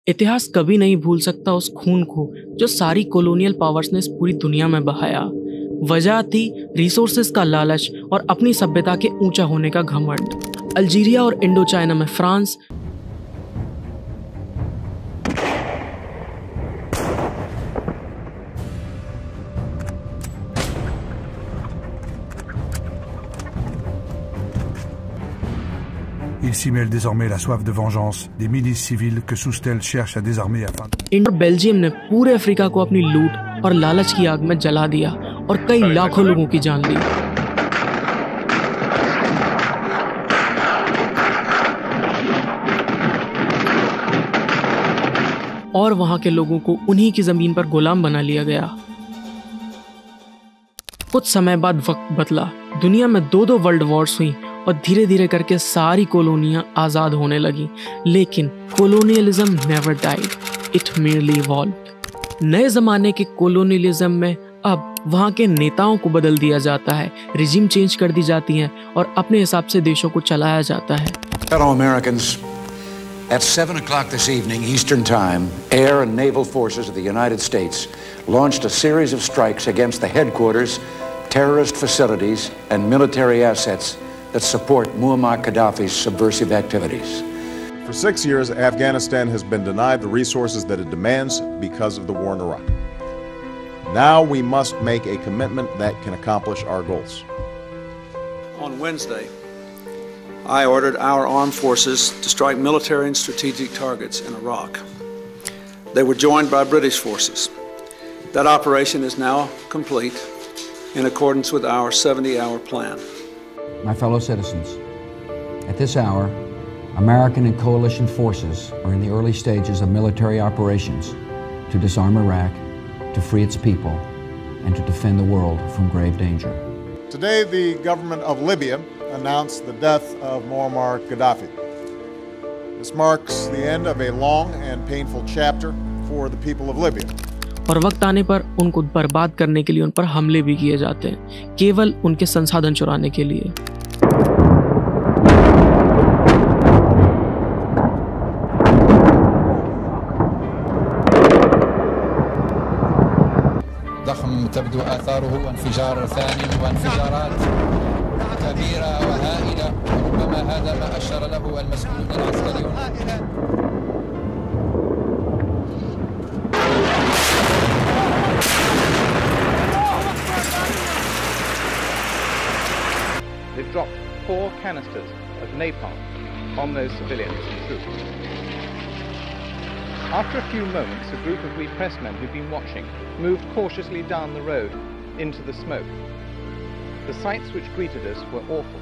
इतिहास कभी नहीं भूल सकता उस खून को जो सारी कॉलोनियल पावर्स ने इस पूरी दुनिया में बहाया। वजह थी रिसोर्सेज का लालच और अपनी सभ्यता के ऊंचा होने का घमंड। अल्जीरिया और इंडो चाइना में France, Il s'y mêle désormais la soif de vengeance des milices civiles que Soustelle cherche à désarmer afin Indo Belgium ने पूरे अफ्रीका को अपनी लूट और लालच की आग में जला दिया और कई लाखों लोगों की जान ली। और वहां के लोगों को उन्हीं की जमीन पर गुलाम बना लिया गया। कुछ समय बाद वक्त बदला, दुनिया में दो वर्ल्ड वॉर्स हुई और धीरे धीरे करके सारी कॉलोनियां आजाद होने लगी। लेकिन colonialism never died, it merely evolved. नए जमाने के कॉलोनियलिज्म में अब वहां के नेताओं को बदल दिया जाता है, रिजीम चेंज कर दी जाती है और अपने हिसाब से देशों को चलाया जाता है। Fellow Americans, at 7 o'clock this evening Eastern Time, air and naval forces of the United States launched a series of strikes against the headquarters, terrorist facilities, and military assets that support Muammar Gaddafi's subversive activities. For 6 years, Afghanistan has been denied the resources that it demands because of the war in Iraq. Now we must make a commitment that can accomplish our goals. On Wednesday, I ordered our armed forces to strike military and strategic targets in Iraq. They were joined by British forces. That operation is now complete in accordance with our 70-hour plan. My fellow citizens, at this hour, American and coalition forces are in the early stages of military operations to disarm Iraq, to free its people, and to defend the world from grave danger. Today, the government of Libya announced the death of Muammar Gaddafi. This marks the end of a long and painful chapter for the people of Libya. और वक्त आने पर उनको बर्बाद करने के लिए उन पर हमले भी किए जाते हैं, केवल उनके संसाधन चुराने के लिए। تبدو آثاره وانفجار ثاني وانفجارات كبيرة وهائلة، وربما هذا ما أشار له المسؤولون العسكريون. They've dropped 4 canisters of napalm on those civilians and troops. After a few moments, a group of we pressmen who'd been watching moved cautiously down the road into the smoke. The sights which greeted us were awful.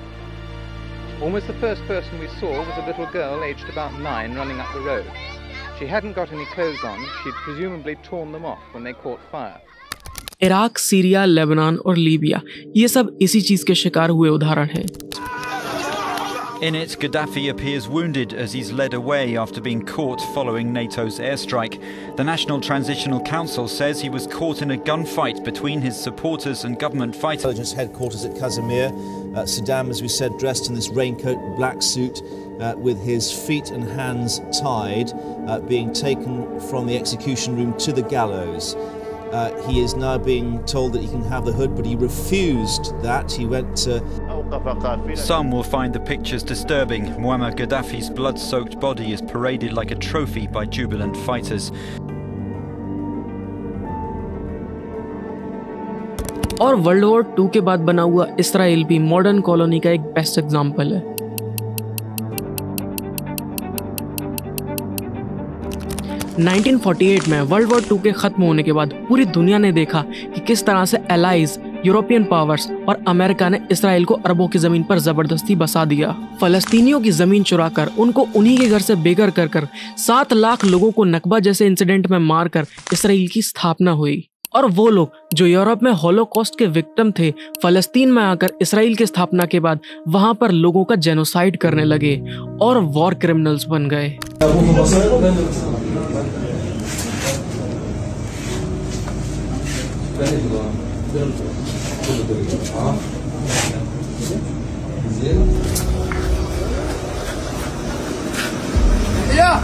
Almost the first person we saw was a little girl aged about 9 running up the road. She hadn't got any clothes on. She'd presumably torn them off when they caught fire. Iraq, Syria, Lebanon और Libya, ये सब इसी चीज के शिकार हुए उदाहरण हैं। In it, Gaddafi appears wounded as he's led away after being caught following NATO's airstrike. The National Transitional Council says he was caught in a gunfight between his supporters and government fighters. Intelligence headquarters at Casimir. Saddam, as we said, dressed in this raincoat, black suit, with his feet and hands tied, being taken from the execution room to the gallows. He is now being told that he can have the hood, but he refused that. He went to... Some will find the pictures disturbing. Muammar Gaddafi's blood-soaked body is paraded like a trophy by jubilant fighters. और world war 2 के बाद बना हुआ Israel भी modern colony का एक best example है। – 1948 में वर्ल्ड वॉर 2 के खत्म होने के बाद पूरी दुनिया ने देखा कि किस तरह से एलाइज, यूरोपियन पावर्स और अमेरिका ने इसराइल को अरबों की जमीन पर जबरदस्ती बसा दिया। फलस्तीनियों की जमीन चुराकर उनको उन्हीं के घर से बेघर कर 7 लाख लोगों को नकबा जैसे इंसिडेंट में मारकर इसराइल की स्थापना हुई। और वो लोग जो यूरोप में होलोकॉस्ट के विक्टिम थे, फलस्तीन में आकर इसराइल की स्थापना के बाद वहां पर लोगों का जेनोसाइड करने लगे और वॉर क्रिमिनल्स बन गए। Yeah.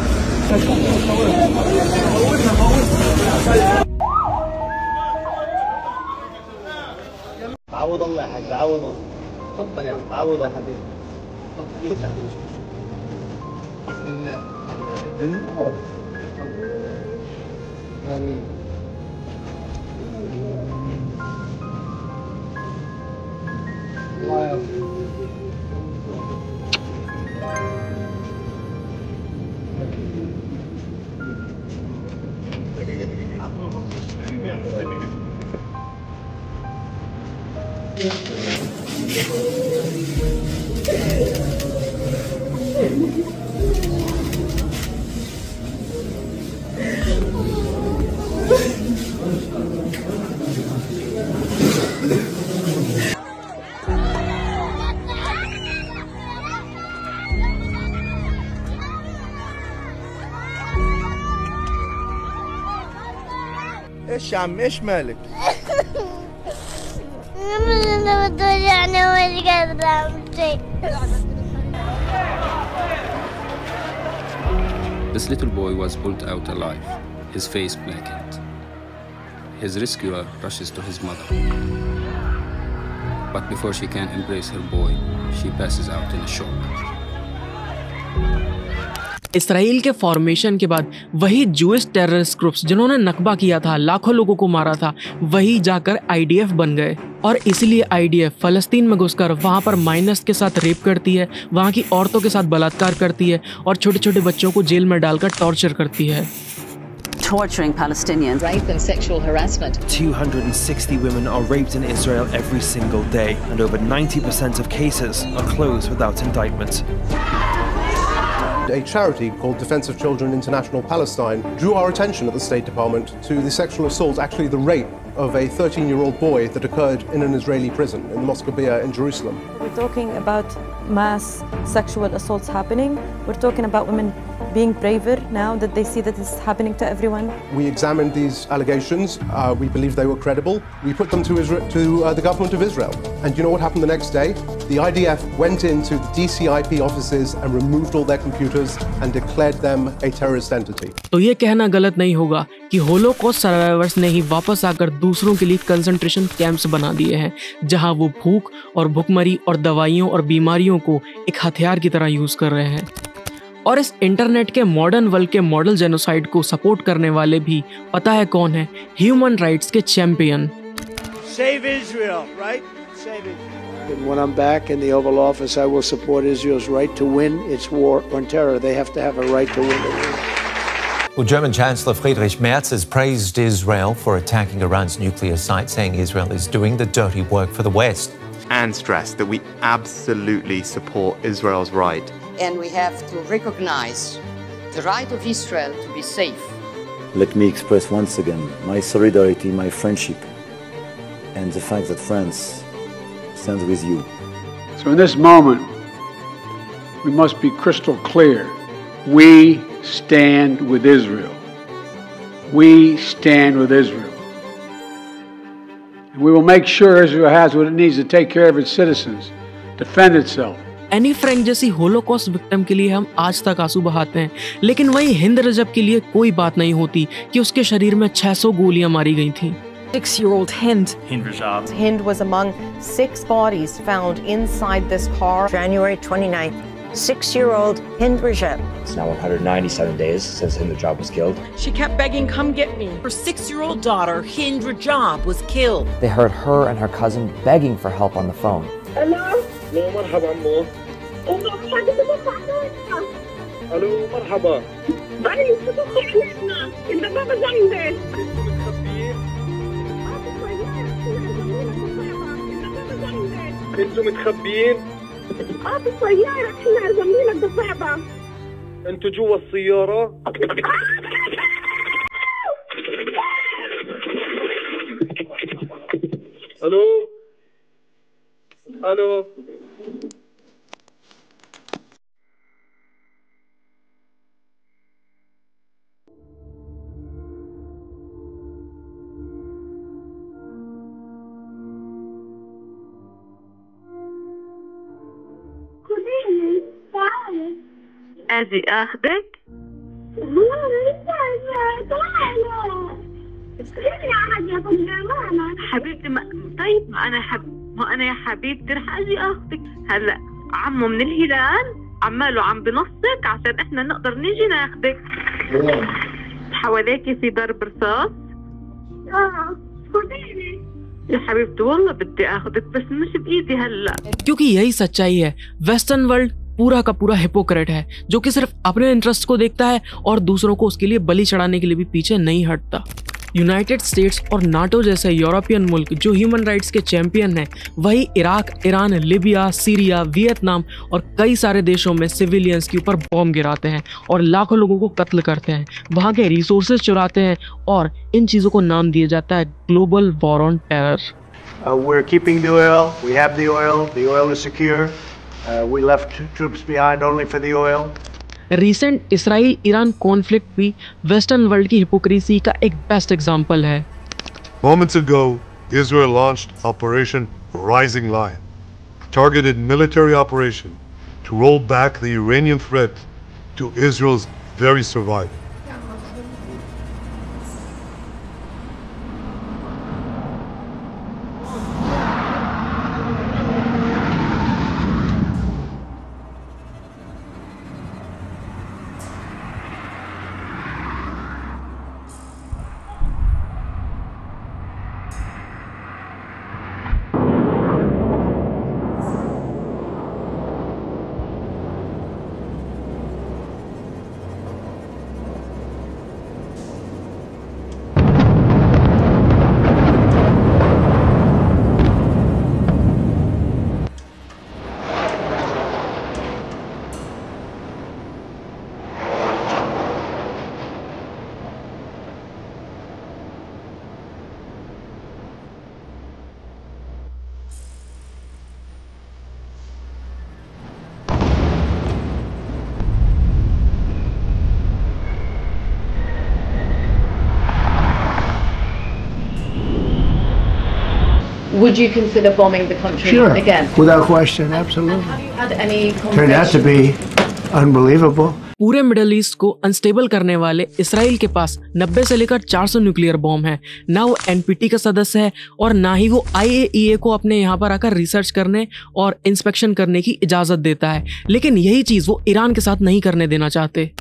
ايش يا عم ايش مالك؟ This little boy was pulled out alive, his face blackened. His rescuer rushes to his mother. But before she can embrace her boy, she passes out in a shock. Israel के formation के बाद वही Jewish terrorist groups जिन्होंने नकबा किया था, लाखों लोगों को मारा था, वही जाकर आईडीएफ बन गए। और इसीलिए आईडीएफ फलस्तीन में घुसकर वहां पर माइनर्स के साथ रेप करती है, वहां की औरतों के साथ बलात्कार करती है और छोटे छोटे बच्चों को जेल में डालकर टॉर्चर करती है। Torturing Palestinians, rape and sexual harassment. 260 women are raped in Israel every single day, and over 90% of cases are closed without indictment. A charity called Defense of Children International Palestine drew our attention at the State Department to the sexual assault, actually the rape of a 13-year-old boy that occurred in an Israeli prison in the Moscabia in Jerusalem. We're talking about mass sexual assaults happening. We're talking about women being braver now that they see that this is happening to everyone. We examined these allegations. We believed they were credible. We put them to the government of Israel. And you know what happened the next day? The IDF went into the DCIP offices and removed all their computers and declared them a terrorist entity. तो ये कहना गलत नहीं होगा कि Holocaust survivors ने ही वापस आकर दूसरों के लिए कंसंट्रेशन कैंप्स बना दिए हैं, जहां वो भूख और भुखमरी और दवाइयों और बीमारियों को एक हथियार की तरह यूज कर रहे हैं। और इस इंटरनेट के मॉडर्न वर्ल्ड के मॉडल जेनोसाइड को सपोर्ट करने वाले भी पता है कौन है? ह्यूमन राइट्स के champion. Save Israel, right? Save it. And when I'm back in the Oval Office, I will support Israel's right to win its war on terror. They have to have a right to win the war. Well, German Chancellor Friedrich Merz has praised Israel for attacking Iran's nuclear site, saying Israel is doing the dirty work for the West. And stressed that we absolutely support Israel's right. And we have to recognize the right of Israel to be safe. Let me express once again my solidarity, my friendship, and the fact that France stands with you. So in this moment, we must be crystal clear. We stand with Israel. We stand with Israel. And we will make sure Israel has what it needs to take care of its citizens, defend itself. Anne Frank जैसी Holocaust victim के लिए हम आज तक आंसू बहाते हैं, लेकिन वही हिंद रजब के लिए कोई बात नहीं होती कि उसके शरीर में 600 गोलियां मारी गई थीं। 6-year-old Hind Rajab. Hind was among 6 bodies found inside this car. January 29th, 6-year-old Hind Rajab. It's now 197 days since Hind Rajab was killed. She kept begging, "Come get me." Her 6-year-old daughter, Hind Rajab, was killed. They heard her and her cousin begging for help on the phone. Hello? No, marhaba, Ammo. Hello, marhaba. انتوا متخبيين؟ في السيارة احنا زميلة الضفادع. انتوا جوا السيارة؟ الو؟ الو؟ أجي أخذك؟ تعالى يا حاجة طب حبيبتي طيب أنا ما أنا يا حبيبتي رح أجي أخذك هلا عمو من الهلال عماله عم بنصك عشان إحنا نقدر نيجي ناخذك. حواليكي في ضرب رصاص؟ خديني يا حبيبتي والله بدي اخذك بس مش بايدي هلا. क्योंकि यही सच्चाई है, western world पूरा का पूरा hypocrite है जो कि सिर्फ अपने इंटरेस्ट को देखता है और दूसरों को उसके लिए बलि चढ़ाने के लिए भी पीछे नहीं हटता। यूनाइटेड स्टेट्स और नाटो जैसे यूरोपियन मुल्क जो ह्यूमन राइट्स के चैंपियन हैं, वही Iraq, Iran, Libya, Syria, Vietnam और कई सारे देशों में सिविलियंस के ऊपर बॉम्ब गिराते हैं और लाखों लोगों को कत्ल करते हैं, वहाँ के रिसोर्सेज चुराते हैं और इन चीज़ों को नाम दिया जाता है global war on terror. We're keeping the oil. We have the oil. The oil is secure. We left troops behind only for the oil. Recent Israel Iran conflict भी वेस्टर्न वर्ल्ड की हिपोक्रेसी का एक best example है। Moments ago, Israel launched Operation Rising Lion, targeted military operation to roll back the Iranian threat to Israel's very survival. Would you consider bombing the country again? Without question, absolutely. Have you had any Turned out to be unbelievable. पूरे middle east को unstable करने वाले Israel के पास 90 से लेकर 400 nuclear bomb है। ना वो एनपीटी का सदस्य है और ना ही वो IAEA को अपने यहाँ पर आकर रिसर्च करने और इंस्पेक्शन करने की इजाज़त देता है। लेकिन यही चीज़ वो ईरान के साथ नहीं करने देना चाहते।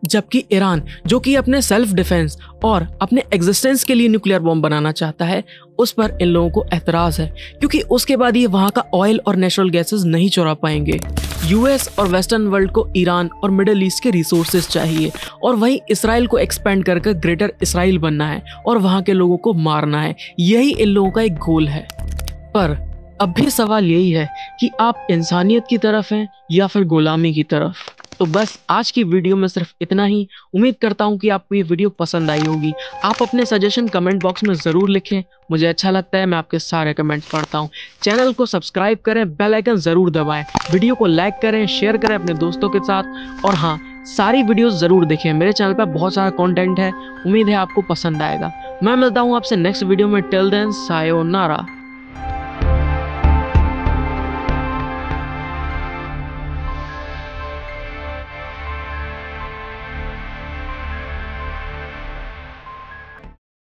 जबकि ईरान जो कि अपने सेल्फ डिफेंस और अपने एग्जिस्टेंस के लिए न्यूक्लियर बॉम्ब बनाना चाहता है, उस पर इन लोगों को एतराज़ है क्योंकि उसके बाद ये वहाँ का ऑयल और नेचुरल गैसेस नहीं चुरा पाएंगे। यूएस और वेस्टर्न वर्ल्ड को ईरान और मिडिल ईस्ट के रिसोर्सेज चाहिए और वहीं इसराइल को एक्सपेंड कर ग्रेटर इसराइल बनना है और वहाँ के लोगों को मारना है। यही इन लोगों का एक गोल है। पर अब भी सवाल यही है कि आप इंसानियत की तरफ हैं या फिर गुलामी की तरफ। तो बस आज की वीडियो में सिर्फ इतना ही। उम्मीद करता हूँ कि आपको ये वीडियो पसंद आई होगी। आप अपने सजेशन कमेंट बॉक्स में ज़रूर लिखें, मुझे अच्छा लगता है, मैं आपके सारे कमेंट्स पढ़ता हूँ। चैनल को सब्सक्राइब करें, बेल आइकन ज़रूर दबाएं, वीडियो को लाइक करें, शेयर करें अपने दोस्तों के साथ और हाँ, सारी वीडियोस ज़रूर देखें। मेरे चैनल पर बहुत सारा कंटेंट है, उम्मीद है आपको पसंद आएगा। मैं मिलता हूँ आपसे नेक्स्ट वीडियो में। Till then sayonara.